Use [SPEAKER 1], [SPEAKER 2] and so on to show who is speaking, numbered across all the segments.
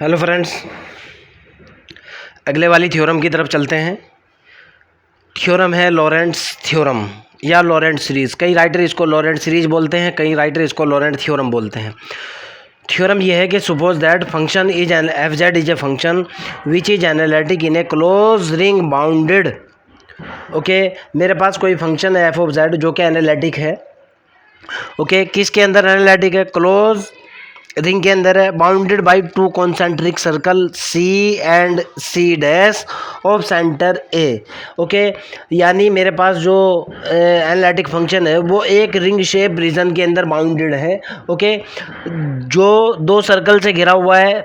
[SPEAKER 1] Hello friends, अगले वाली theorem की तरफ चलते हैं। थ्योरम है लॉरेंट्स थ्योरम या लॉरेंट सीरीज। कई राइटर इसको लॉरेंट सीरीज बोलते हैं, कई राइटर इसको लॉरेंट थ्योरम बोलते हैं। थ्योरम यह है कि suppose that function is an F Z is a function which is analytic in a close ring bounded. Okay, मेरे पास कोई फंक्शन है एफ ऑफ जेड जो कि एनालिटिक है। ओके, किसके अंदर एनालिटिक है? क्लोज रिंग के अंदर है, bounded by two concentric circle C and C dash of centre A. Okay, यानी मेरे पास जो एनालिटिक फंक्शन है वो एक रिंग शेप रीजन के अंदर बाउंडेड है। ओके, जो दो सर्कल से घिरा हुआ है,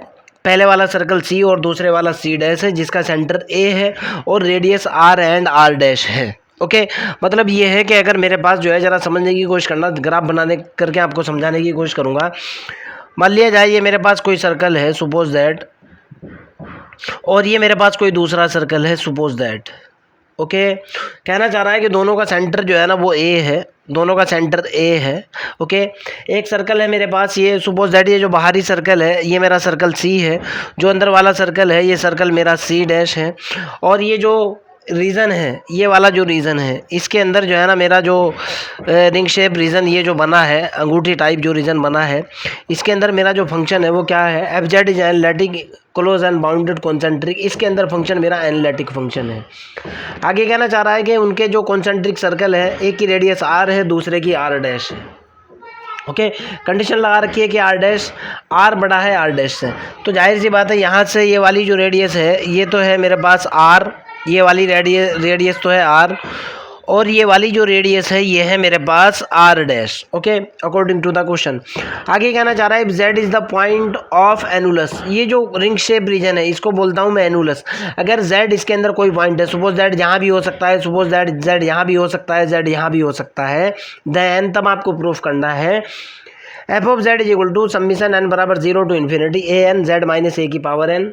[SPEAKER 1] पहले वाला सर्कल सी और दूसरे वाला सी डैश है, जिसका सेंटर ए है और radius R and R dash है। ओके, मतलब ये है कि अगर मेरे पास जो है, ज़रा समझने की कोशिश करना, ग्राफ बनाने करके आपको समझाने की कोशिश करूँगा। मान लिया जाए ये मेरे पास कोई सर्कल है सपोज दैट, और ये मेरे पास कोई दूसरा सर्कल है सपोज दैट। ओके, कहना चाह रहा है कि दोनों का सेंटर जो है ना वो ए है, दोनों का सेंटर ए है। ओके, एक सर्कल है मेरे पास, ये सपोज दैट ये जो बाहरी सर्कल है ये मेरा सर्कल सी है, जो अंदर वाला सर्कल है ये सर्कल मेरा सी डैश है, और ये जो रीज़न है, ये वाला जो रीज़न है, इसके अंदर जो है ना मेरा जो रिंग शेप रीज़न ये जो बना है, अंगूठी टाइप जो रीज़न बना है, इसके अंदर मेरा जो फंक्शन है वो क्या है? F Z is analytic close and bounded concentric. इसके अंदर फंक्शन मेरा एनालिटिक फंक्शन है। आगे कहना चाह रहा है कि उनके जो कॉन्सेंट्रिक सर्कल है, एक की रेडियस आर है, दूसरे की आर डैश है। ओके, कंडीशन लगा रखी है कि आर डैश आर बड़ा है आर डैश से, तो जाहिर सी बात है यहाँ से ये वाली जो रेडियस है ये तो है मेरे पास आर, ये वाली रेडियस तो है आर, और ये वाली जो रेडियस है ये है मेरे पास R dash. Okay, according to the question. आगे कहना चाह रहा है Z is the point of annulus. ये जो रिंग शेप रीजन है इसको बोलता हूँ मैं एनुलस। अगर जेड इसके अंदर कोई पॉइंट है, सपोज दैट यहाँ भी हो सकता है, सपोज दैट जेड यहाँ भी हो सकता है, जेड यहाँ भी हो सकता है, देन तब आपको प्रूफ करना है F of Z is equal to summation N बराबर 0 to infinity A N Z minus A की power N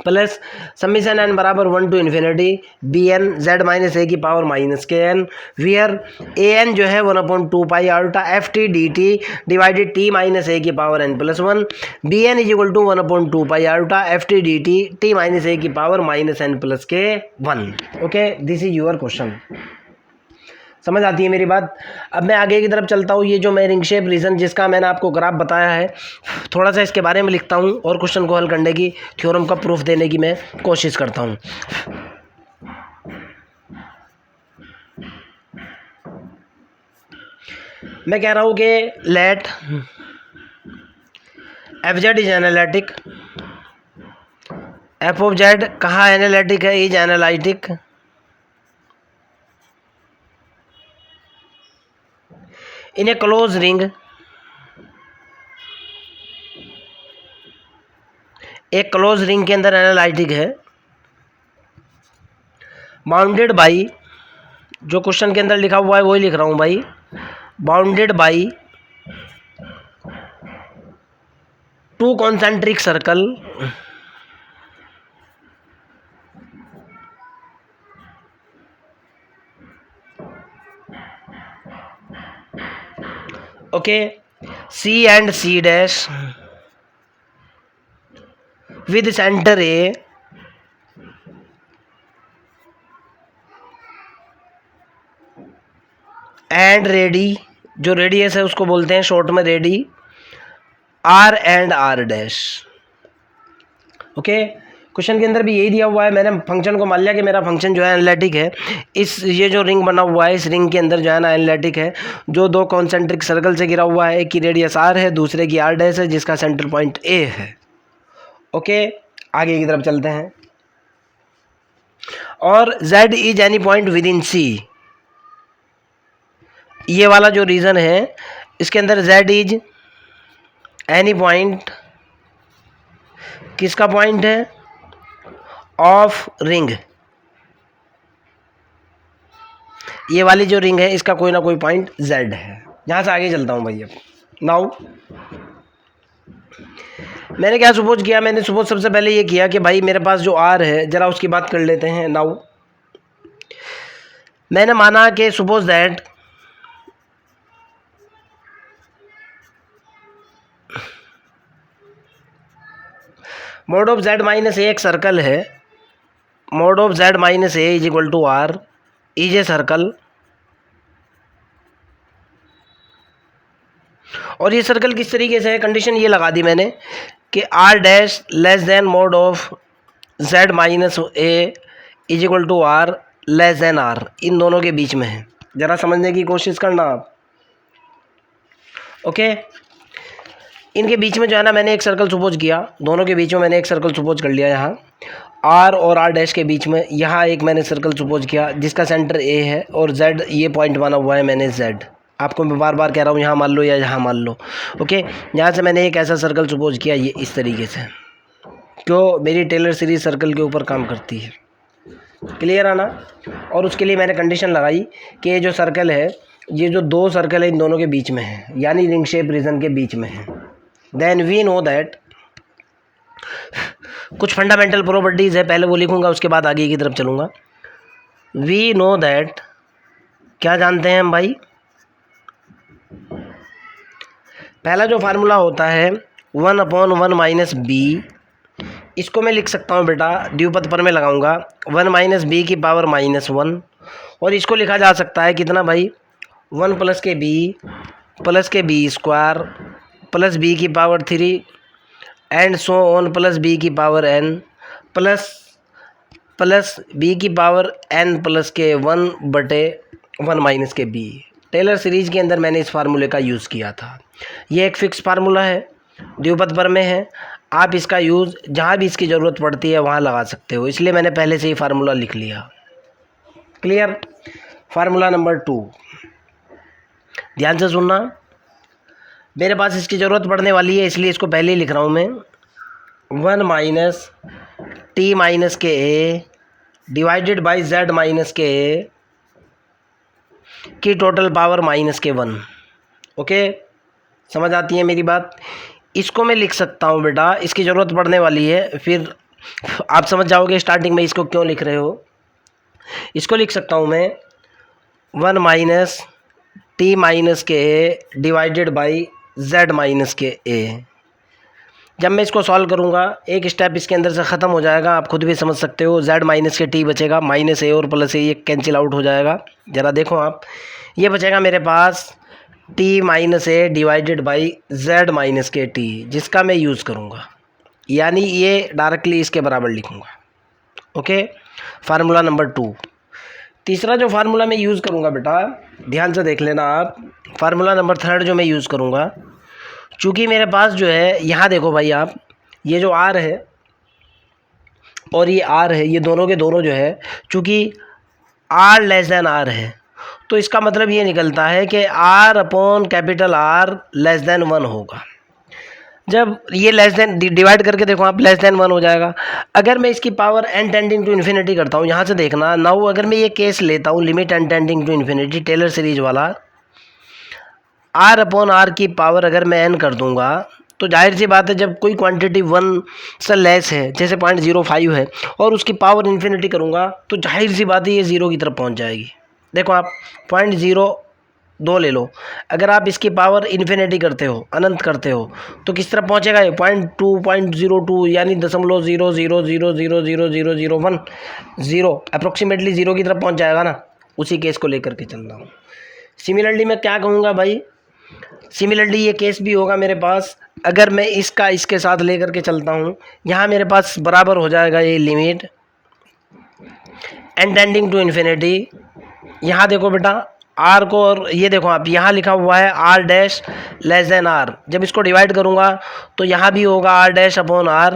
[SPEAKER 1] plus summation N बराबर 1 to infinity B N Z minus A की पावर माइनस के N, where A N जो है 1/2 pi iota F T D T divided T minus A की power N plus 1, B N is equal to 1/2 pi iota F T D T T minus A की power minus N plus के 1। Okay, this is your question. समझ आती है मेरी बात? अब मैं आगे की तरफ चलता हूँ। ये जो मैं रिंग शेप रीजन जिसका मैंने आपको ग्राफ बताया है, थोड़ा सा इसके बारे में लिखता हूँ और क्वेश्चन को हल करने की, थ्योरम का प्रूफ देने की मैं कोशिश करता हूँ। मैं कह रहा हूँ कि let F Z is analytic, F of Z कहाँ एनालिटिक है? Is analytic in a close ring, एक क्लोज रिंग के अंदर एनालिटिक है, बाउंडेड बाई, जो क्वेश्चन के अंदर लिखा हुआ है वही लिख रहा हूँ भाई, bounded by two concentric circle okay, C and C dash with centre A and radii, जो रेडियस है उसको बोलते हैं शॉर्ट में radii, R and R dash. Okay, question के अंदर भी यही दिया हुआ है। मैंने फंक्शन को मान लिया कि मेरा फंक्शन जो है एनालिटिक है। इस ये जो रिंग बना हुआ है, इस रिंग के अंदर जो है ना एनालिटिक है, जो दो कॉन्सेंट्रिक सर्कल से घिरा हुआ है, एक की रेडियस आर है, दूसरे की आर डैश है, जिसका सेंटर पॉइंट ए है। ओके, आगे की तरफ चलते हैं। और z is any point within C, ये वाला जो रीजन है इसके अंदर z इज एनी पॉइंट, किसका पॉइंट है? Of ring. ये वाली जो रिंग है इसका कोई ना कोई पॉइंट z है। यहां से आगे चलता हूं भाई। अब नाउ मैंने क्या सपोज किया? मैंने सपोज सबसे पहले ये किया कि भाई मेरे पास जो r है, जरा उसकी बात कर लेते हैं। नाउ मैंने माना कि suppose that mod of z minus A एक सर्कल है, mod of z minus A is equal to R is a circle, और ये सर्कल किस तरीके से है, कंडीशन ये लगा दी मैंने कि R dash less than mod of z minus A is equal to R less than R, इन दोनों के बीच में है। ज़रा समझने की कोशिश करना आप। ओके, इनके बीच में जो है ना मैंने एक सर्कल सपोज किया, दोनों के बीच में मैंने एक सर्कल सपोज कर लिया यहाँ आर और आर डैश के बीच में, यहाँ एक मैंने सर्कल सपोज किया जिसका सेंटर ए है और जेड ये पॉइंट बना हुआ है मैंने जेड, आपको मैं बार बार कह रहा हूँ यहाँ मान लो या यहाँ मान लो। ओके, यहाँ से मैंने एक ऐसा सर्कल सपोज किया ये इस तरीके से, क्यों, मेरी टेलर सीरीज सर्कल के ऊपर काम करती है। क्लियर है ना। और उसके लिए मैंने कंडीशन लगाई कि ये जो सर्कल है, ये जो दो सर्कल है इन दोनों के बीच में है, यानी रिंग शेप रीजन के बीच में है। देन वी नो दैट, कुछ फंडामेंटल प्रॉपर्टीज़ है, पहले वो लिखूंगा उसके बाद आगे की तरफ चलूँगा। वी नो दैट, क्या जानते हैं हम भाई, पहला जो फार्मूला होता है 1/1 माइनस बी, इसको मैं लिख सकता हूँ बेटा, द्विपद पर में लगाऊंगा 1 माइनस बी की पावर -1, और इसको लिखा जा सकता है कितना भाई, 1 प्लस के बी स्क्वायर प्लस बी की power 3 and so on plus B की पावर n प्लस बी की पावर n प्लस के 1/1 माइनस के बी। टेलर सीरीज के अंदर मैंने इस फार्मूले का यूज़ किया था। ये एक फ़िक्स फार्मूला है, द्विपद पर में है, आप इसका यूज़ जहाँ भी इसकी ज़रूरत पड़ती है वहाँ लगा सकते हो, इसलिए मैंने पहले से ही फार्मूला लिख लिया। क्लियर। फार्मूला नंबर 2, ध्यान से सुनना, मेरे पास इसकी ज़रूरत पड़ने वाली है इसलिए इसको पहले ही लिख रहा हूँ मैं। 1 माइनस टी माइनस के ए डिवाइडेड बाई जेड माइनस के ए की टोटल पावर -1। ओके, समझ आती है मेरी बात। इसको मैं लिख सकता हूँ बेटा, इसकी ज़रूरत पड़ने वाली है, फिर आप समझ जाओगे स्टार्टिंग में इसको क्यों लिख रहे हो। इसको लिख सकता हूँ मैं 1 माइनस टी माइनस के ए डिवाइडेड बाई जेड माइनस के ए। जब मैं इसको सॉल्व करूँगा एक स्टेप इसके अंदर से ख़त्म हो जाएगा, आप खुद भी समझ सकते हो। जेड माइनस के टी बचेगा, माइनस ए और प्लस ए ये कैंसिल आउट हो जाएगा। ज़रा देखो आप, ये बचेगा मेरे पास T minus A divided by Z minus के टी, जिसका मैं यूज़ करूँगा, यानी ये डायरेक्टली इसके बराबर लिखूँगा। Okay, formula number 2। तीसरा जो फार्मूला मैं यूज़ करूँगा बेटा, ध्यान से देख लेना आप, फार्मूला नंबर 3 जो मैं यूज़ करूँगा, चूँकि मेरे पास जो है यहाँ देखो भाई आप, ये जो आर है और ये आर है, ये दोनों के दोनों जो है, चूँकि आर लेस देन आर है, तो इसका मतलब ये निकलता है कि R upon capital R less than 1 होगा। जब ये लेस देन डिवाइड करके देखो आप, लेस देन 1 हो जाएगा। अगर मैं इसकी power n tending to infinity करता हूँ, यहाँ से देखना नाउ, अगर मैं ये केस लेता हूँ limit n tending to infinity Taylor series वाला, r अपॉन r की पावर अगर मैं n कर दूंगा, तो जाहिर सी बात है जब कोई क्वांटिटी 1 से लेस है, जैसे 0.05 है, और उसकी पावर इन्फिनिटी करूँगा, तो जाहिर सी बात है ये 0 की तरफ पहुँच जाएगी। देखो आप 0.02 ले लो, अगर आप इसकी पावर इन्फिनिटी करते हो, अनंत करते हो, तो किस तरफ पहुँचेगा ये 0.02 यानी 0.000000001 0 अप्रोक्सीमेटली 0 की तरफ पहुँच जाएगा ना। उसी केस को लेकर के चल रहा हूँ। सिमिलरली मैं क्या कहूँगा भाई, सिमिलरली ये केस भी होगा मेरे पास, अगर मैं इसका इसके साथ लेकर के चलता हूँ, यहाँ मेरे पास बराबर हो जाएगा ये limit n tending to infinity. यहाँ देखो बेटा आर को, और ये देखो आप यहाँ लिखा हुआ है R dash less than R, जब इसको डिवाइड करूँगा तो यहाँ भी होगा आर डैश अपॉन आर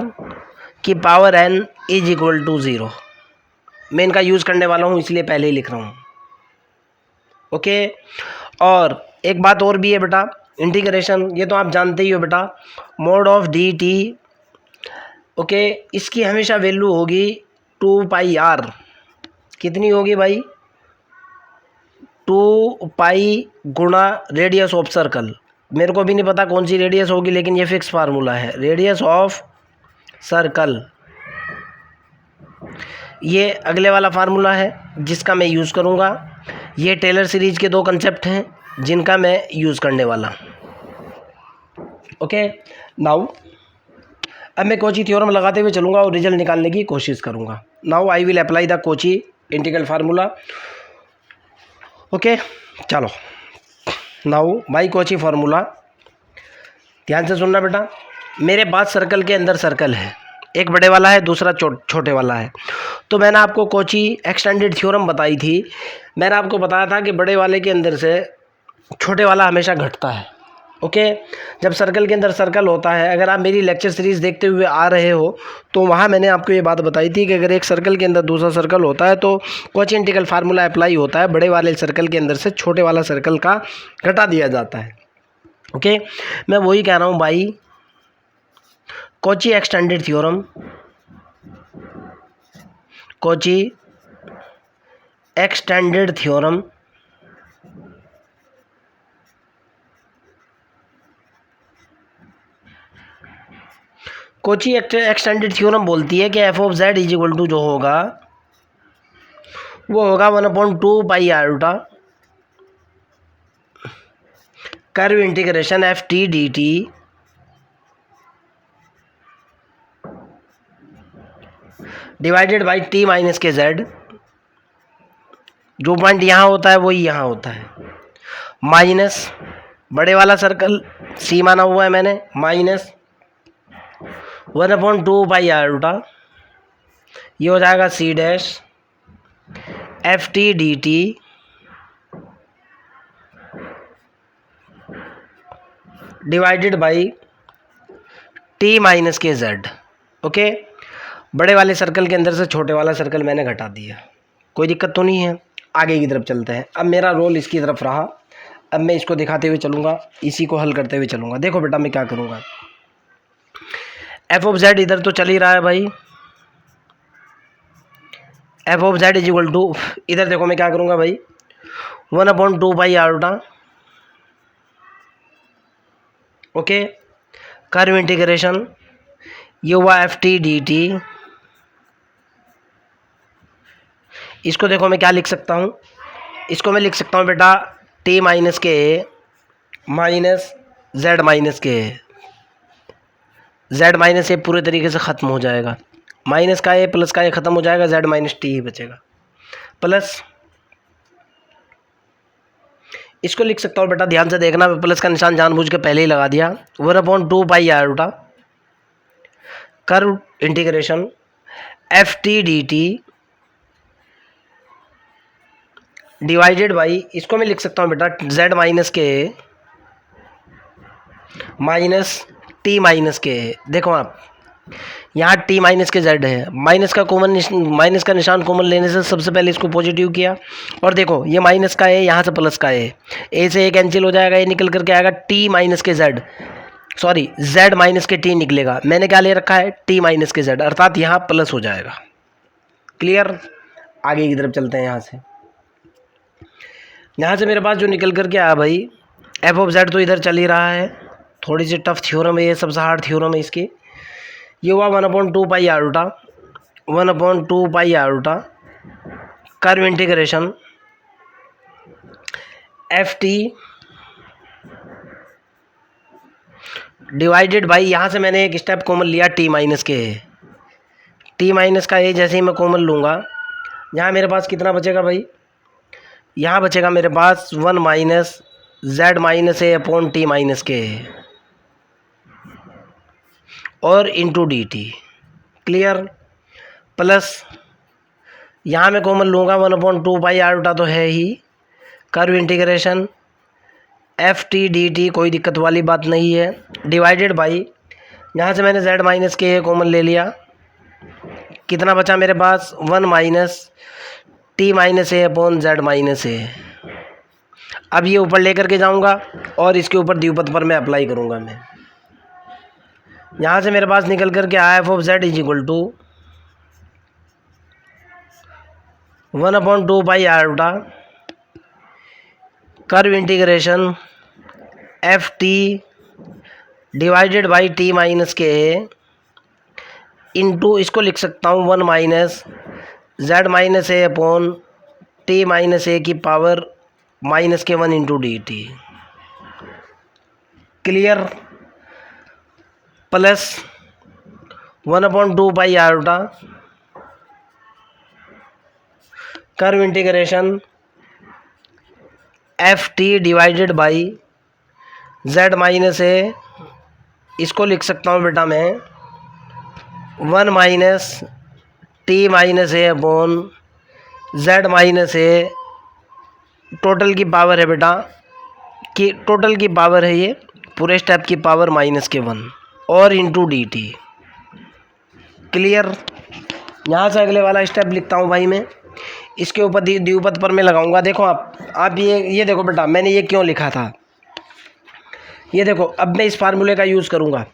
[SPEAKER 1] की power n is equal to 0। मैं इनका यूज़ करने वाला हूँ इसलिए पहले ही लिख रहा हूँ। ओके, और एक बात और भी है बेटा, इंटीग्रेशन, ये तो आप जानते ही हो बेटा, mode of D T. Okay, इसकी हमेशा वैल्यू होगी 2πr, कितनी होगी भाई, 2π गुणा रेडियस ऑफ सर्कल। मेरे को भी नहीं पता कौन सी रेडियस होगी, लेकिन ये फिक्स फार्मूला है, रेडियस ऑफ सर्कल। ये अगले वाला फार्मूला है जिसका मैं यूज़ करूँगा। ये टेलर सीरीज के 2 कंसेप्ट हैं जिनका मैं यूज़ करने वाला। ओके, नाउ अब मैं कॉची थ्योरम लगाते हुए चलूँगा और रिजल्ट निकालने की कोशिश करूँगा। Now I will apply the Cauchy integral formula. Okay, चलो नाउ बाई कॉची फार्मूला। ध्यान से सुनना बेटा, मेरे पास सर्कल के अंदर सर्कल है, एक बड़े वाला है, दूसरा छोटे वाला है। तो मैंने आपको कॉची एक्सटेंडेड थ्योरम बताई थी। मैंने आपको बताया था कि बड़े वाले के अंदर से छोटे वाला हमेशा घटता है। ओके, जब सर्कल के अंदर सर्कल होता है, अगर आप मेरी लेक्चर सीरीज़ देखते हुए आ रहे हो तो वहाँ मैंने आपको ये बात बताई थी कि अगर एक सर्कल के अंदर दूसरा सर्कल होता है तो कॉची इंटीग्रल फार्मूला अप्लाई होता है, बड़े वाले सर्कल के अंदर से छोटे वाला सर्कल का घटा दिया जाता है। ओके, मैं वही कह रहा हूँ भाई, Cauchy extended theorem, Cauchy extended theorem Cauchy extended theorem बोलती है कि F of Z is equal to जो होगा वो होगा 1/2 pi iota curve integration F T D T divided by T minus के जेड। जो पॉइंट यहाँ होता है वही यहाँ होता है, माइनस बड़े वाला सर्कल सी माना हुआ है मैंने, माइनस 1/2 पाई आयोटा, ये हो जाएगा C dash F T D T divided by T minus के जेड। ओके, बड़े वाले सर्कल के अंदर से छोटे वाला सर्कल मैंने घटा दिया, कोई दिक्कत तो नहीं है। आगे की तरफ चलते हैं। अब मेरा रोल इसकी तरफ रहा, अब मैं इसको दिखाते हुए चलूँगा, इसी को हल करते हुए चलूँगा। देखो बेटा मैं क्या करूँगा, एफ ऑफ जेड इधर तो चल ही रहा है भाई, F of Z is equal to, इधर देखो मैं क्या करूँगा भाई, 1/2 pi iota, okay, curve integration, ये हुआ एफ टी डी टी। इसको देखो मैं क्या लिख सकता हूँ, इसको मैं लिख सकता हूँ बेटा टी माइनस के माइनस जेड माइनस के, जेड माइनस ए पूरे तरीके से ख़त्म हो जाएगा, माइनस का ए प्लस का ए ख़त्म हो जाएगा, जेड माइनस टी ही बचेगा, प्लस इसको लिख सकता हूँ बेटा, ध्यान से देखना, प्लस का निशान जानबूझ के पहले ही लगा दिया, 1/2 pi iota curve integration F T D T divided by, इसको मैं लिख सकता हूँ बेटा जेड माइनस के माइनस टी माइनस के। देखो आप यहाँ टी माइनस के जेड है, माइनस का निशान कॉमन लेने से सबसे पहले इसको पॉजिटिव किया, और देखो ये माइनस का है, यहाँ से प्लस का है, ए से ए कैंसिल हो जाएगा, ये निकल करके आएगा टी माइनस के जेड, सॉरी जेड माइनस के टी निकलेगा। मैंने क्या ले रखा है, टी माइनस के जेड, अर्थात यहाँ प्लस हो जाएगा। क्लियर, आगे की तरफ चलते हैं। यहाँ से मेरे पास जो निकल करके आया भाई, एफ ऑफ जेड तो इधर चल ही रहा है, थोड़ी सी टफ थ्योरम है ये, सबसे हार्ड थ्योरम है इसकी। ये हुआ 1/2 pi iota, 1/2 pi iota curve integration F T divided by, यहाँ से मैंने एक स्टेप कॉमन लिया टी माइनस के, टी माइनस का ए जैसे ही मैं कॉमन लूँगा, यहाँ मेरे पास कितना बचेगा भाई, यहाँ बचेगा मेरे पास 1 minus Z minus A upon T minus के और into D T. Clear, plus यहाँ मैं कॉमन लूँगा 1/2 पाई आयोटा तो है ही, curve integration F T D T, कोई दिक्कत वाली बात नहीं है, डिवाइडेड बाई, यहाँ से मैंने जेड माइनस के कॉमन ले लिया, कितना बचा मेरे पास 1 minus T minus A upon Z minus ए। अब ये ऊपर लेकर के जाऊंगा और इसके ऊपर द्विपद पर मैं अप्लाई करूंगा। मैं यहाँ से मेरे पास निकल करके आया F of Z is equal to 1/2 pi iota curve integration F T divided by T minus के इंटू, इसको लिख सकता हूँ 1 minus Z minus A upon T minus A की पावर माइनस के 1 into D T. Clear, plus 1/2 pi iota curve integration F T divided by Z minus A, इसको लिख सकता हूँ बेटा मैं 1 minus T minus A upon Z minus A, total की power है बेटा कि टोटल की पावर है ये पूरे स्टेप की पावर -1 और इंटू डी टी। क्लियर। यहाँ से अगले वाला स्टेप लिखता हूँ भाई मैं, इसके ऊपर द्विपद पर मैं लगाऊंगा। देखो आप ये देखो बेटा मैंने ये क्यों लिखा था, ये देखो अब मैं इस फार्मूले का यूज़ करूँगा।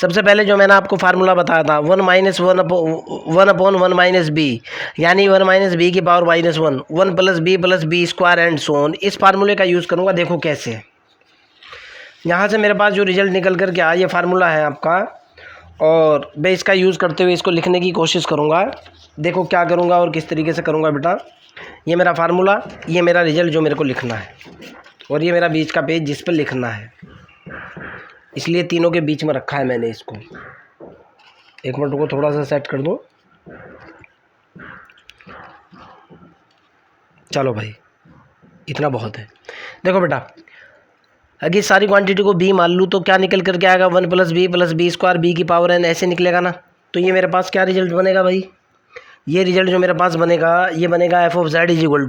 [SPEAKER 1] सबसे पहले जो मैंने आपको फार्मूला बताया था 1 - 1/1 माइनस बी, यानी 1 - बी की power -1, 1 + b square and so on, इस फार्मूले का यूज़ करूँगा। देखो कैसे, यहाँ से मेरे पास जो रिजल्ट निकल कर के आया ये फार्मूला है आपका, और मैं इसका यूज़ करते हुए इसको लिखने की कोशिश करूँगा। देखो क्या करूँगा और किस तरीके से करूँगा बेटा। ये मेरा फार्मूला, ये मेरा रिजल्ट जो मेरे को लिखना है, और ये मेरा बीच का पेज जिस पर लिखना है, इसलिए तीनों के बीच में रखा है मैंने इसको। एक मिनट को थोड़ा सा सेट कर दूँ। चलो भाई इतना बहुत है। देखो बेटा अगर इस सारी क्वांटिटी को b मान लूँ तो क्या निकल करके आएगा 1 + b स्क्वायर b की पावर n, ऐसे निकलेगा ना। तो ये मेरे पास क्या रिजल्ट बनेगा भाई, ये रिजल्ट जो मेरे पास बनेगा ये बनेगा f of z is equal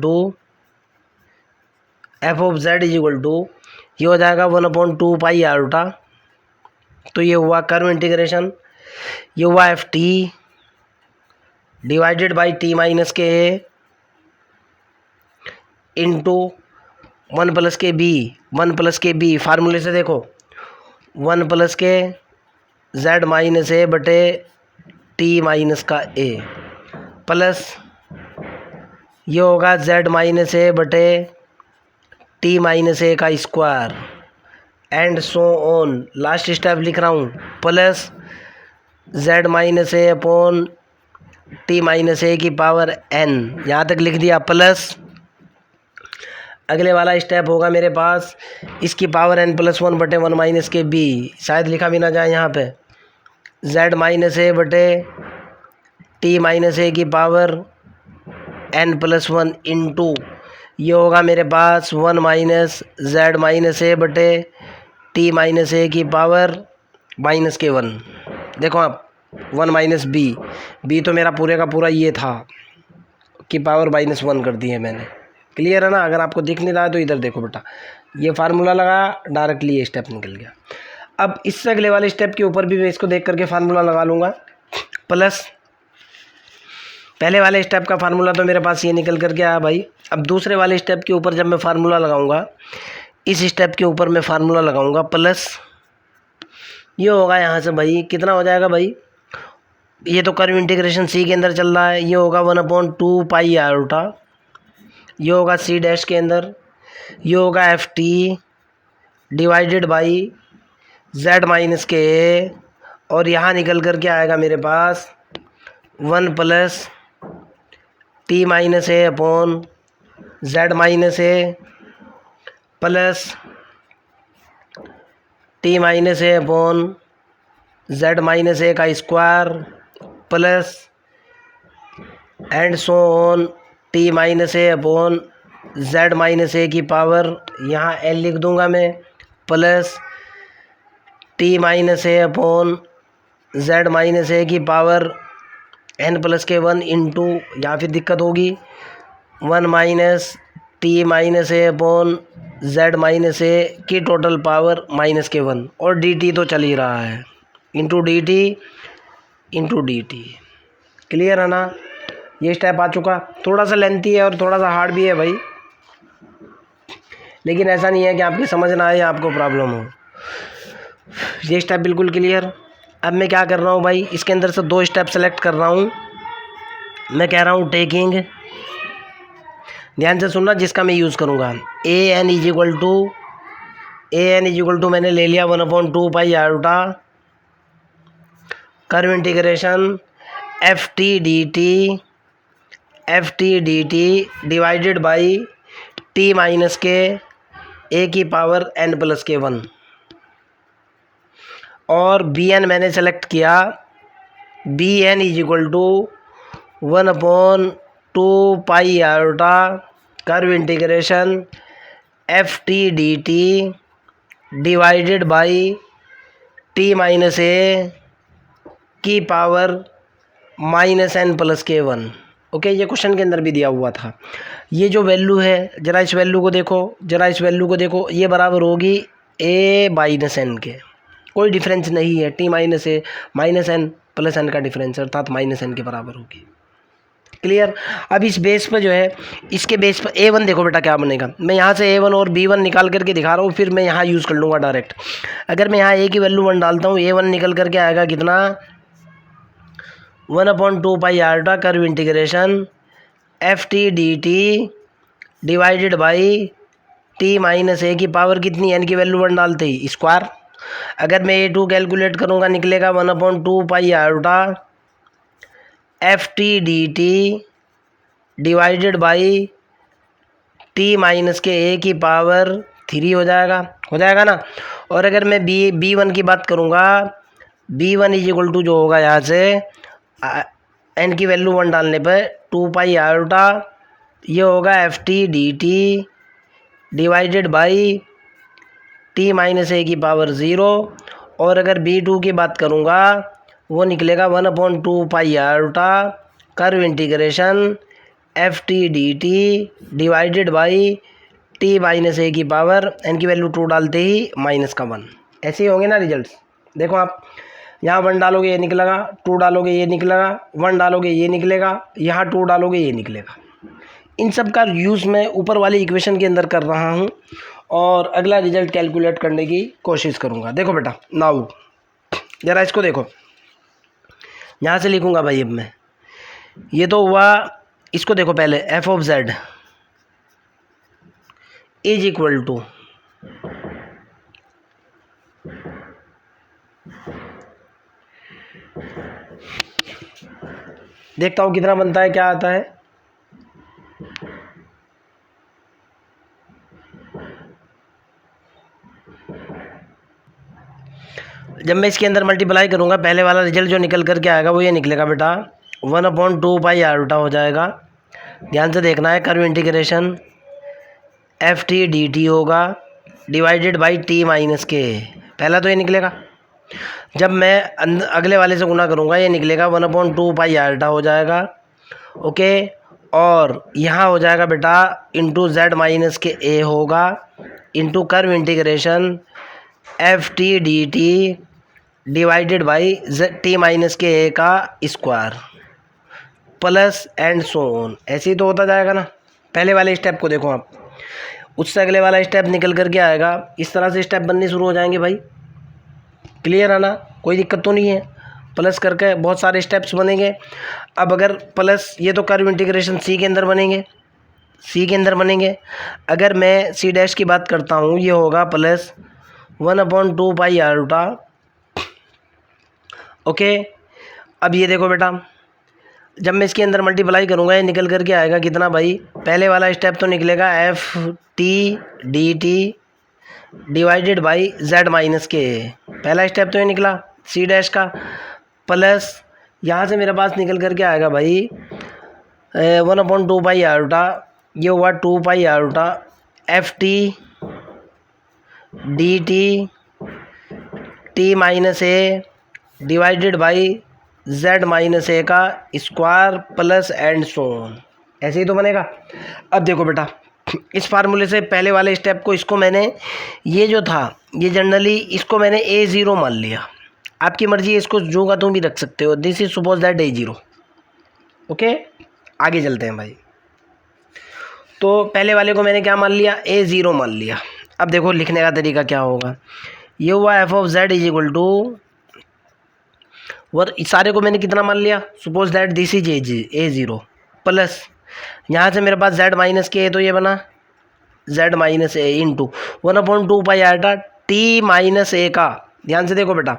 [SPEAKER 1] to ये हो जाएगा 1/2 पाई आयोटा। तो ये हुआ कर्व इंटीग्रेशन, ये हुआ F T divided by T minus के ए इंटू 1 + के बी फार्मूले से देखो 1 + के जेड माइनस ए बटे टी माइनस का ए प्लस ये होगा जेड माइनस ए बटे टी माइनस ए का square and so on. Last step लिख रहा हूँ plus Z minus A upon T minus A की पावर n, यहाँ तक लिख दिया प्लस। अगले वाला स्टेप होगा मेरे पास इसकी पावर n+1 बटे 1 - के b, शायद लिखा भी ना जाए यहाँ पे, z माइनस ए बटे टी माइनस ए की पावर n+1 इंटू ये होगा मेरे पास 1 - जेड माइनस ए बटे टी माइनस ए की पावर -1। देखो आप 1 - बी तो मेरा पूरे का पूरा ये था कि पावर -1 कर दी है मैंने। क्लियर है ना। अगर आपको दिख नहीं रहा है तो इधर देखो बेटा, ये फार्मूला लगा डायरेक्टली ये स्टेप निकल गया। अब इससे अगले वाले स्टेप के ऊपर भी मैं इसको देख करके फार्मूला लगा लूँगा प्लस पहले वाले स्टेप का फार्मूला तो मेरे पास ये निकल करके आया भाई। अब दूसरे वाले स्टेप के ऊपर जब मैं फार्मूला लगाऊंगा, इस स्टेप के ऊपर मैं फार्मूला लगाऊंगा प्लस ये होगा यहाँ से भाई कितना हो जाएगा भाई, ये तो कर्व इंटीग्रेशन सी के अंदर चल रहा है, ये होगा 1/2 पाई आयोटा, ये होगा सी डैश के अंदर, ये होगा F T divided by Z minus के ए, और यहाँ निकल करके आएगा मेरे पास 1 + T minus A upon Z minus A plus T minus A upon Z minus A का square plus and so on T minus A upon Z minus A की पावर, यहाँ एल लिख दूंगा मैं, plus T minus A upon Z minus A की power n+1 into, या फिर दिक्कत होगी 1 - T minus A upon Z minus A की टोटल पावर -1, और डी टी तो चल ही रहा है इंटू डी टी। क्लियर है ना। ये स्टेप आ चुका, थोड़ा सा लेंथी है और थोड़ा सा हार्ड भी है भाई, लेकिन ऐसा नहीं है कि आपकी समझ ना आए या आपको प्रॉब्लम हो। ये स्टेप बिल्कुल क्लियर। अब मैं क्या कर रहा हूँ भाई, इसके अंदर से 2 स्टेप सेलेक्ट कर रहा हूँ। मैं कह रहा हूँ टेकिंग, ध्यान से सुनना, जिसका मैं यूज़ करूँगा A N is equal to मैंने ले लिया 1/2 pi iota curve integration F T D T divided by T minus के ए की पावर n+1, और बी एन मैंने सेलेक्ट किया B N is equal to 1/2 pi curve integration F T D T divided by T minus A की power -n+k1। Okay, ये question के अंदर भी दिया हुआ था। ये जो वैल्यू है, जरा इस वैल्यू को देखो, जरा इस वैल्यू को देखो, ये बराबर होगी a-n के, कोई डिफरेंस नहीं है। t माइनस ए माइनस n प्लस n का डिफरेंस अर्थात -n के बराबर होगी। क्लियर। अब इस बेस पर जो है, इसके बेस पर a1 देखो बेटा क्या बनेगा। मैं यहाँ से a1 और b1 निकाल करके दिखा रहा हूँ, फिर मैं यहाँ यूज़ कर लूँगा डायरेक्ट। अगर मैं यहाँ a की वैल्यू 1 डालता हूँ, a1 निकल करके आएगा कितना, 1/2 curve integration F T D T divided by T minus A की पावर कितनी, n की वैल्यू 1 डालते ही स्क्वायर। अगर मैं a2 कैलकुलेट करूँगा निकलेगा 1/2 F T D T divided by T minus के ए की पावर 3 हो जाएगा ना। और अगर मैं b1 की बात करूँगा, b1 इज इक्वल टू जो होगा यहाँ से n की वैल्यू 1 डालने पर 2 ये होगा F T D T divided by T minus A की पावर 0। और अगर b2 की बात करूँगा, वो निकलेगा 1/2 curve integration F T D T divided by T minus A की पावर n की वैल्यू 2 डालते ही -1। ऐसे ही होंगे ना रिजल्ट्स। देखो आप यहाँ 1 डालोगे ये निकलेगा, 2 डालोगे ये निकलेगा, 1 डालोगे ये निकलेगा, यहाँ 2 डालोगे ये निकलेगा। इन सब का यूज़ मैं ऊपर वाली इक्वेशन के अंदर कर रहा हूँ और अगला रिजल्ट कैलकुलेट करने की कोशिश करूँगा। देखो बेटा नाउ ज़रा इसको देखो, यहाँ से लिखूँगा भाई। अब मैं ये तो हुआ, इसको देखो पहले, F of Z is equal to देखता हूँ कितना बनता है, क्या आता है। जब मैं इसके अंदर मल्टीप्लाई करूँगा, पहले वाला रिजल्ट जो निकल करके आएगा वो ये निकलेगा बेटा 1/2 हो जाएगा। ध्यान से देखना है, curve integration F T D T होगा डिवाइडेड बाई टी माइनस के, पहला तो ये निकलेगा। जब मैं अगले वाले से गुना करूँगा, ये निकलेगा 1/2 हो जाएगा। ओके, और यहाँ हो जाएगा बेटा इंटू जेड माइनस के ए होगा into curve integration F T D T divided by T minus के ए का square plus and so on. ऐसे ही तो होता जाएगा ना। पहले वाले स्टेप को देखो आप, उससे अगले वाला स्टेप निकल करके आएगा, इस तरह से स्टेप बनने शुरू हो जाएंगे भाई। क्लियर है ना, कोई दिक्कत तो नहीं है। प्लस करके बहुत सारे स्टेप्स बनेंगे। अब अगर प्लस, ये तो कर्व इंटीग्रेशन सी के अंदर बनेंगे, अगर मैं सी डैश की बात करता हूँ, ये होगा प्लस 1/2 ओके। अब ये देखो बेटा, जब मैं इसके अंदर मल्टीप्लाई करूँगा, ये निकल करके आएगा कितना भाई, पहले वाला स्टेप तो निकलेगा F T D T divided by Z minus के, पहला स्टेप तो ये निकला सी डैश का, प्लस यहाँ से मेरे पास निकल करके आएगा भाई 1/2 ये हुआ 2 F T D T T minus A divided by Z minus A का square plus and so on. ऐसे ही तो बनेगा। अब देखो बेटा, इस फार्मूले से पहले वाले स्टेप को, इसको मैंने, ये जो था ये जनरली इसको मैंने A0 मान लिया। आपकी मर्जी है, इसको जो का तुम भी रख सकते हो। This is suppose that A0। Okay, आगे चलते हैं भाई। तो पहले वाले को मैंने क्या मान लिया, A0 मान लिया। अब देखो लिखने का तरीका क्या होगा। ये हुआ F of Z is equal to, और इस सारे को मैंने कितना मान लिया, suppose that this is A0 plus यहाँ से मेरे पास जेड माइनस के है, तो ये बना Z minus A into 1/2 T minus A का, ध्यान से देखो बेटा,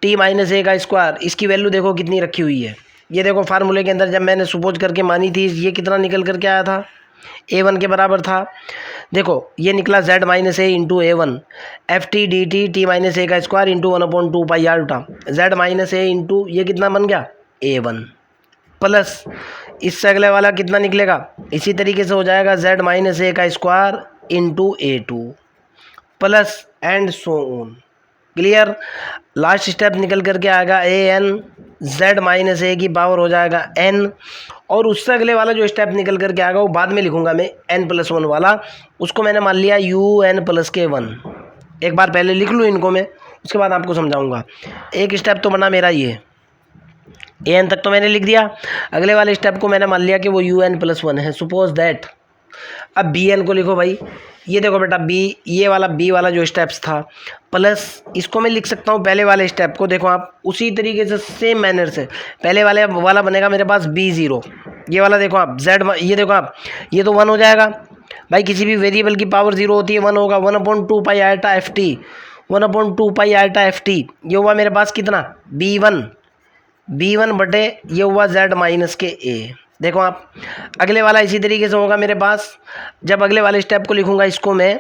[SPEAKER 1] टी माइनस ए का स्क्वायर, इसकी वैल्यू देखो कितनी रखी हुई है। ये देखो फार्मूले के अंदर जब मैंने सपोज करके मानी थी, ये कितना निकल करके आया था, A1 के बराबर था। देखो ये निकला Z minus A into A1 F T D T T minus A का square into 1/2 Z minus A into, ये कितना बन गया A1 प्लस इससे अगले वाला कितना निकलेगा, इसी तरीके से हो जाएगा z माइनस ए का square into A2 plus and so on. Clear. Last step निकल करके आएगा an z माइनस ए की पावर हो जाएगा n, और उससे अगले वाला जो स्टेप निकल करके आएगा वो बाद में लिखूंगा मैं n+1 वाला, उसको मैंने मान लिया un+k1। एक बार पहले लिख लूँ इनको मैं, उसके बाद आपको समझाऊंगा। एक स्टेप तो बना मेरा ये, an तक तो मैंने लिख दिया, अगले वाले स्टेप को मैंने मान लिया कि वो un+1 है। सपोज दैट अब bn को लिखो भाई, ये देखो बेटा b, ये वाला b वाला जो स्टेप्स था प्लस इसको मैं लिख सकता हूँ पहले वाले स्टेप को, देखो आप उसी तरीके से सेम मैनर से पहले वाले वाला बनेगा मेरे पास b0, ये वाला देखो आप z, ये देखो आप ये तो 1 हो जाएगा भाई, किसी भी वेरिएबल की पावर 0 होती है 1 होगा, 1/2 पाई आयटा एफ टी, 1/2 पाई आयटा एफ टी, ये हुआ मेरे पास कितना b1 बटे ये हुआ z माइनस के a। देखो आप अगले वाला इसी तरीके से होगा मेरे पास, जब अगले वाले स्टेप को लिखूंगा इसको मैं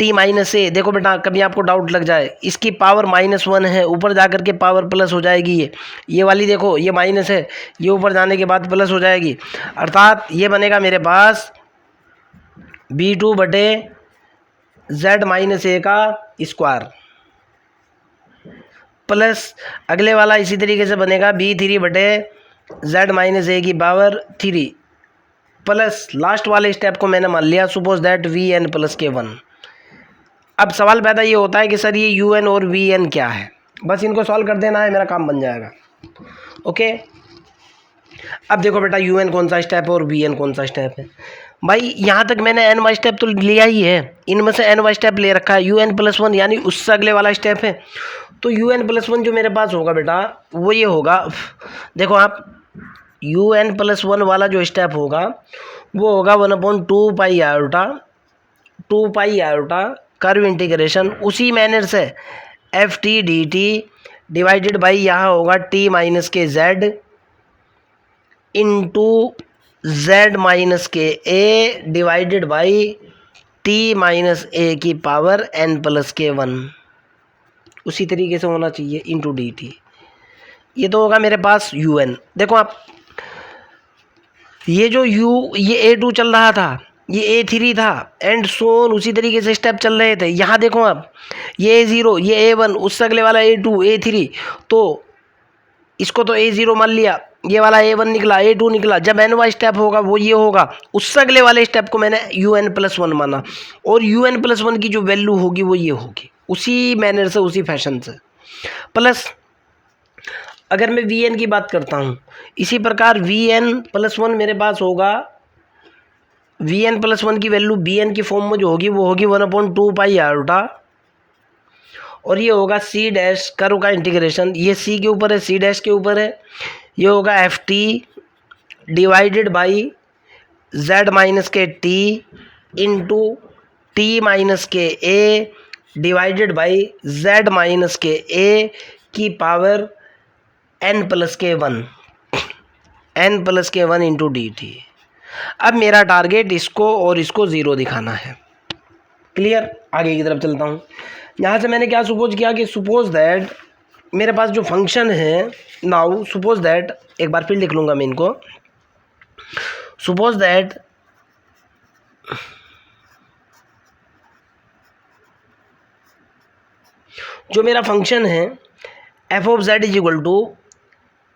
[SPEAKER 1] t माइनस ए, देखो बेटा कभी आपको डाउट लग जाए, इसकी पावर -1 है, ऊपर जाकर के पावर प्लस हो जाएगी, ये वाली देखो ये माइनस है, ये ऊपर जाने के बाद प्लस हो जाएगी, अर्थात ये बनेगा मेरे पास b2 बटे z माइनस ए का स्क्वायर प्लस अगले वाला इसी तरीके से बनेगा b3 बटे z माइनस ए की पावर 3 प्लस लास्ट वाले स्टेप को मैंने मान लिया सपोज दैट vn+k1। अब सवाल पैदा ये होता है कि सर ये un और vn क्या है, बस इनको सॉल्व कर देना है, मेरा काम बन जाएगा। ओके, अब देखो बेटा un कौन सा स्टेप है और vn कौन सा स्टेप है। भाई यहाँ तक मैंने n वाई स्टेप तो लिया ही है, इनमें से n वाई स्टेप ले रखा है, un+1 यानी उससे अगले वाला स्टेप है, तो un+1 जो मेरे पास होगा बेटा वो ये होगा, देखो आप un+1 वाला जो स्टेप होगा वो होगा 1/2 पाई आयोटा 2 पाई आयोटा कर्व इंटीग्रेशन उसी मैनर से F T D T divided by यहाँ होगा t माइनस के z इंटू z माइनस के a divided by t minus a की पावर n+k1, उसी तरीके से होना चाहिए इंटू डी टी। ये तो होगा मेरे पास un। देखो आप ये जो ये A2 चल रहा था, ये A3 था एंड सोन उसी तरीके से स्टेप चल रहे थे। यहाँ देखो आप ये A0 ये A1 उससे अगले वाला A2 A3, तो इसको तो A0 मान लिया, ये वाला A1 निकला A2 निकला, जब n वाला स्टेप होगा वो ये होगा, उससे अगले वाले स्टेप को मैंने un+1 माना, और un+1 की जो वैल्यू होगी वो ये होगी, उसी मैनर से उसी फैशन से। प्लस अगर मैं vn की बात करता हूँ इसी प्रकार vn+1 मेरे पास होगा, vn+1 की वैल्यू bn की फॉर्म में जो होगी वो होगी 1/2 पाई आयोटा, और ये होगा c डैश कर्व का इंटीग्रेशन, ये c के ऊपर है c डैश के ऊपर है, ये होगा F T divided by z minus के t इंटू t माइनस के a divided by z minus के a की power n+k1 into D T. अब मेरा टारगेट इसको और इसको 0 दिखाना है। क्लियर, आगे की तरफ चलता हूँ। यहाँ से मैंने क्या सपोज किया कि सपोज दैट मेरे पास जो फंक्शन है नाउ, सपोज दैट एक बार फिर लिख लूँगा मैं इनको, सपोज दैट जो मेरा फंक्शन है F of Z is equal to,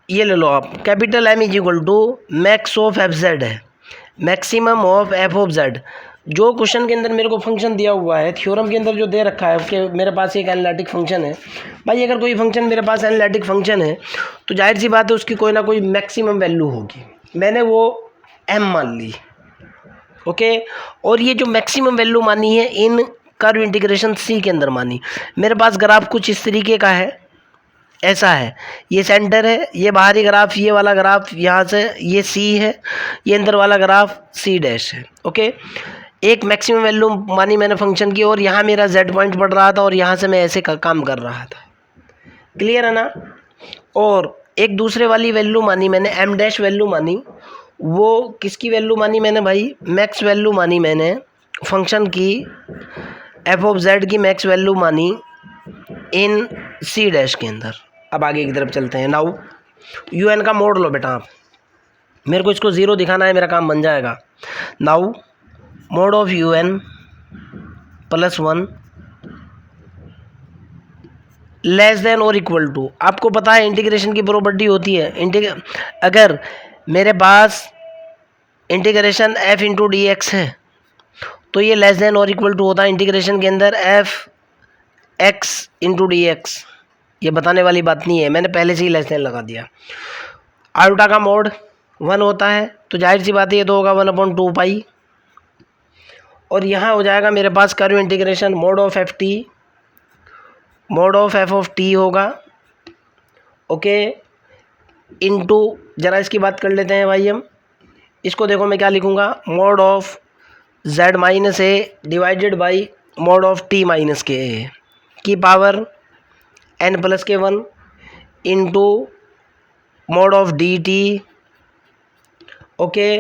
[SPEAKER 1] ये ले लो आप capital M is equal to max of F Z है, maximum of F of Z. जो क्वेश्चन के अंदर मेरे को फंक्शन दिया हुआ है, थ्योरम के अंदर जो दे रखा है कि मेरे पास एक एनालिटिक फंक्शन है, भाई अगर कोई फंक्शन मेरे पास एनालिटिक फंक्शन है तो जाहिर सी बात है उसकी कोई ना कोई मैक्सिमम वैल्यू होगी, मैंने वो m मान ली। ओके, और ये जो मैक्सिमम वैल्यू मानी है इन कर्व इंटीग्रेशन c के अंदर मानी। मेरे पास ग्राफ कुछ इस तरीके का है, ऐसा है, ये सेंटर है, ये बाहरी ग्राफ, ये वाला ग्राफ यहाँ से ये c है, ये अंदर वाला ग्राफ c डैश है। ओके, एक मैक्सिमम वैल्यू मानी मैंने फंक्शन की, और यहाँ मेरा z पॉइंट पड़ रहा था और यहाँ से मैं ऐसे काम कर रहा था। क्लियर है ना। और एक दूसरे वाली वैल्यू मानी मैंने m डैश वैल्यू मानी, वो किसकी वैल्यू मानी मैंने भाई, मैक्स वैल्यू मानी मैंने फंक्शन की, एफ ऑफ जेड की मैक्स वैल्यू मानी इन c डैश के अंदर। अब आगे की तरफ चलते हैं। नाउ यू एन का मोड लो बेटा आप, मेरे को इसको 0 दिखाना है, मेरा काम बन जाएगा। Now mod of U N plus 1 less than और इक्वल टू, आपको पता है इंटीग्रेशन की प्रॉपर्टी होती है, अगर मेरे पास integration f into D X है तो ये लेस देन और इक्वल टू होता है इंटीग्रेशन के अंदर f x into D X. ये बताने वाली बात नहीं है, मैंने पहले से ही लेस देन लगा दिया। आयोटा का मोड 1 होता है तो जाहिर सी बात है ये तो होगा 1/2 पाई, और यहाँ हो जाएगा मेरे पास curve integration mod of F T, mod of F of T होगा, ओके, इनटू, ज़रा इसकी बात कर लेते हैं भाई हम, इसको देखो मैं क्या लिखूँगा, mode of z minus A divided by mode of t minus के ए की पावर n प्लस के 1 into mode of D T, okay,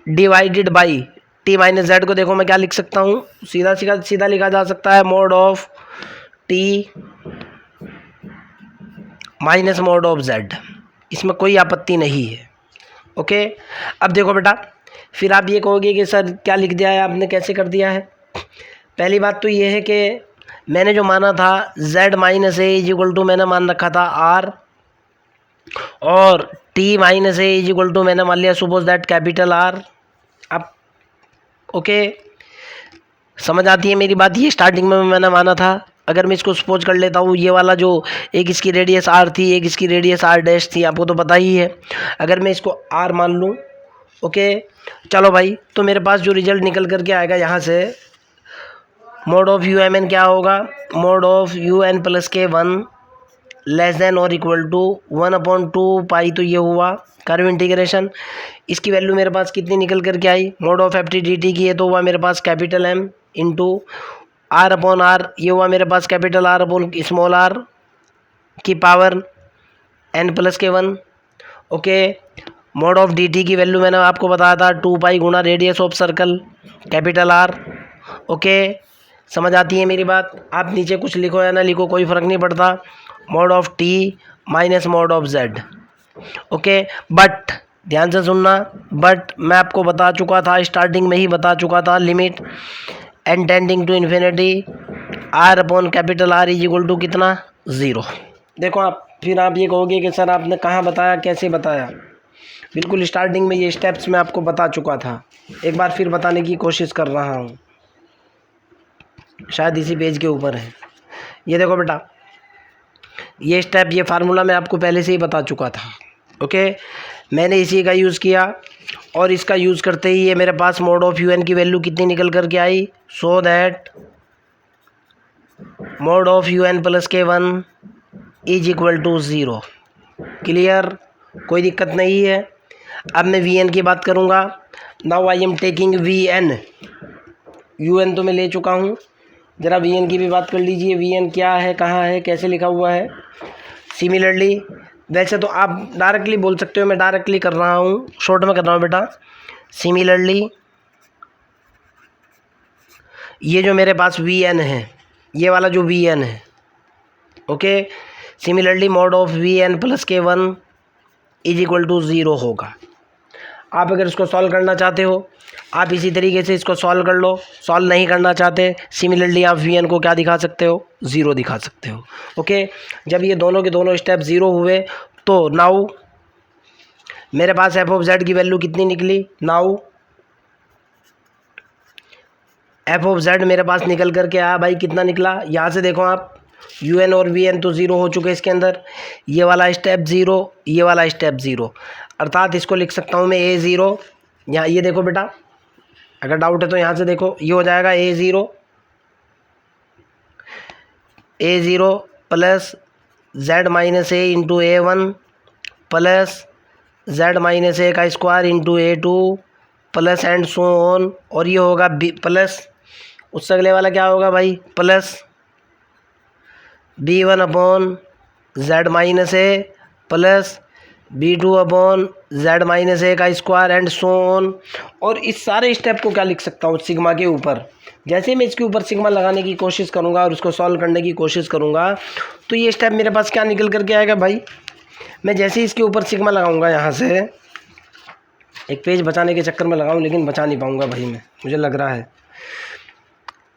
[SPEAKER 1] divided by t minus Z को देखो मैं क्या लिख सकता हूँ, सीधा लिखा जा सकता है mod of t minus mode of z, इसमें कोई आपत्ति नहीं है, ओके। अब देखो बेटा, फिर आप ये कहोगे कि सर क्या लिख दिया है आपने, कैसे कर दिया है। पहली बात तो ये है कि मैंने जो माना था z minus A is equal to मैंने मान रखा था r, और t minus A is equal to मैंने मान लिया सपोज दैट कैपिटल R। अब ओके, समझ आती है मेरी बात, ये स्टार्टिंग में मैंने माना था। अगर मैं इसको सपोज कर लेता हूँ, ये वाला जो एक इसकी रेडियस r थी, एक इसकी रेडियस r डैश थी, आपको तो पता ही है, अगर मैं इसको r मान लूँ, ओके, चलो भाई, तो मेरे पास जो रिजल्ट निकल करके आएगा यहाँ से, mod of U M N क्या होगा, mod of U N plus के 1 लेस देन और इक्वल टू 1/2 पाई, तो ये हुआ कर्व इंटीग्रेशन। इसकी वैल्यू मेरे पास कितनी निकल करके आई, mod of F T D T की है तो हुआ मेरे पास कैपिटल M इंटू r/r, ये हुआ मेरे पास कैपिटल R/ स्मॉल r की पावर n प्लस के 1, okay. Mod of D T की वैल्यू मैंने आपको बताया था 2 पाई गुना radius of circle capital R, okay. समझ आती है मेरी बात, आप नीचे कुछ लिखो या ना लिखो कोई फ़र्क नहीं पड़ता, mode of t minus mode of z, okay. But ध्यान से सुनना, बट मैं आपको बता चुका था, स्टार्टिंग में ही बता चुका था, limit n tending to infinity r/R is equal to कितना, 0। देखो आप, फिर आप ये कहोगे कि सर आपने कहाँ बताया, कैसे बताया, बिल्कुल स्टार्टिंग में ये स्टेप्स मैं आपको बता चुका था, एक बार फिर बताने की कोशिश कर रहा हूँ, शायद इसी पेज के ऊपर है। ये देखो बेटा, ये स्टेप, ये फार्मूला मैं आपको पहले से ही बता चुका था, ओके। मैंने इसी का यूज़ किया, और इसका यूज़ करते ही ये मेरे पास मोड ऑफ यू एन की वैल्यू कितनी निकल करके आई, so that mod of U N plus के 1 इज इक्वल टू 0। क्लियर, कोई दिक्कत नहीं है। अब मैं वी एन की बात करूँगा। Now I am taking V N, U N तो मैं ले चुका हूँ, ज़रा वी एन की भी बात कर लीजिए। वी एन क्या है, कहाँ है, कैसे लिखा हुआ है। सिमिलरली, वैसे तो आप डायरेक्टली बोल सकते हो, मैं डायरेक्टली कर रहा हूँ, शॉर्ट में कर रहा हूँ बेटा। सिमिलरली ये जो मेरे पास वी एन है, ये वाला जो वी एन है, okay, similarly mod of V N plus के 1 इज इक्वल टू 0 होगा। आप अगर इसको सॉल्व करना चाहते हो, आप इसी तरीके से इसको सॉल्व कर लो। सॉल्व नहीं करना चाहते, सिमिलरली आप वी एन को क्या दिखा सकते हो, 0 दिखा सकते हो, ओके। जब ये दोनों के दोनों स्टेप 0 हुए तो नाउ मेरे पास एफ ऑफ जेड की वैल्यू कितनी निकली। नाउ एफ ऑफ जेड मेरे पास निकल करके आया भाई, कितना निकला, यहाँ से देखो आप, यू एन और वी एन तो 0 हो चुके इसके अंदर, ये वाला स्टेप 0, ये वाला स्टेप 0, अर्थात इसको लिख सकता हूँ मैं A0। यहाँ ये देखो बेटा, अगर डाउट है तो यहाँ से देखो, ये हो जाएगा A0 plus Z minus A into A1 plus Z minus A का square into A2 plus and so on, और ये होगा B प्लस, उससे अगले वाला क्या होगा भाई, plus B1 upon Z minus A plus B2 upon Z minus A का स्क्वायर एंड सो ऑन। और इस सारे स्टेप को क्या लिख सकता हूँ, सिग्मा के ऊपर। जैसे मैं इसके ऊपर सिग्मा लगाने की कोशिश करूँगा और उसको सॉल्व करने की कोशिश करूँगा, तो ये स्टेप मेरे पास क्या निकल करके आएगा भाई, मैं जैसे ही इसके ऊपर सिग्मा लगाऊंगा, यहाँ से एक पेज बचाने के चक्कर में लगाऊं, लेकिन बचा नहीं पाऊंगा भाई मैं, मुझे लग रहा है।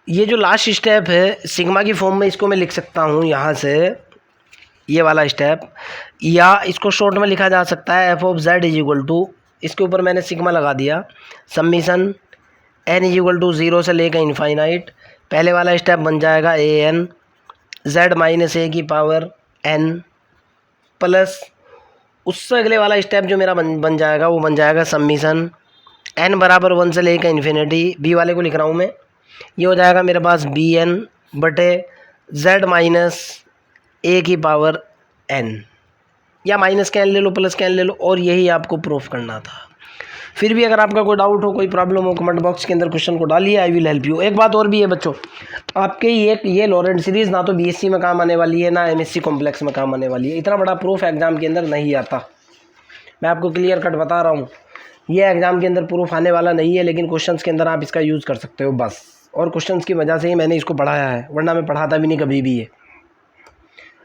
[SPEAKER 1] ये जो लास्ट स्टेप है सिग्मा की फॉर्म में, इसको मैं लिख सकता हूँ यहाँ से, ये वाला स्टेप, या इसको शॉर्ट में लिखा जा सकता है F of Z is equal to, इसके ऊपर मैंने सिग्मा लगा दिया, summation N is equal to 0 से लेकर इनफाइनाइट। पहले वाला स्टेप बन जाएगा A N Z minus A की पावर एन, प्लस उससे अगले वाला स्टेप जो मेरा बन जाएगा वो बन जाएगा समीशन एन बराबर 1 से लेकर इन्फिनिटी, बी वाले को लिख रहा हूँ मैं, ये हो जाएगा मेरे पास बी एन बटे जेड माइनस ए की पावर एन, या माइनस का एन ले लो प्लस का एन ले लो, और यही आपको प्रूफ करना था। फिर भी अगर आपका कोई डाउट हो, कोई प्रॉब्लम हो, कमेंट बॉक्स के अंदर क्वेश्चन को डालिए, आई विल हेल्प यू। एक बात और भी है बच्चों, आपके ये लॉरेंट सीरीज़ ना तो बीएससी में काम आने वाली है, ना एमएससी कॉम्प्लेक्स में काम आने वाली है। इतना बड़ा प्रूफ एग्जाम के अंदर नहीं आता, मैं आपको क्लियर कट बता रहा हूँ। ये एग्ज़ाम के अंदर प्रूफ आने वाला नहीं है, लेकिन क्वेश्चंस के अंदर आप इसका यूज़ कर सकते हो बस, और क्वेश्चंस की वजह से ही मैंने इसको पढ़ाया है, वरना मैं पढ़ाता भी नहीं कभी भी है।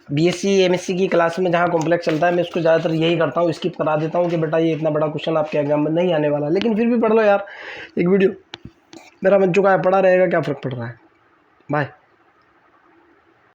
[SPEAKER 1] बीएससी एमएससी की क्लास में जहाँ कॉम्प्लेक्स चलता है, मैं उसको ज़्यादातर यही करता हूँ, स्किप करा देता हूँ कि बेटा ये इतना बड़ा क्वेश्चन आपके एग्जाम में नहीं आने वाला, लेकिन फिर भी पढ़ लो यार, एक वीडियो मेरा बन चुका है, पढ़ा रहेगा, क्या फ़र्क पड़ रहा है। बाय।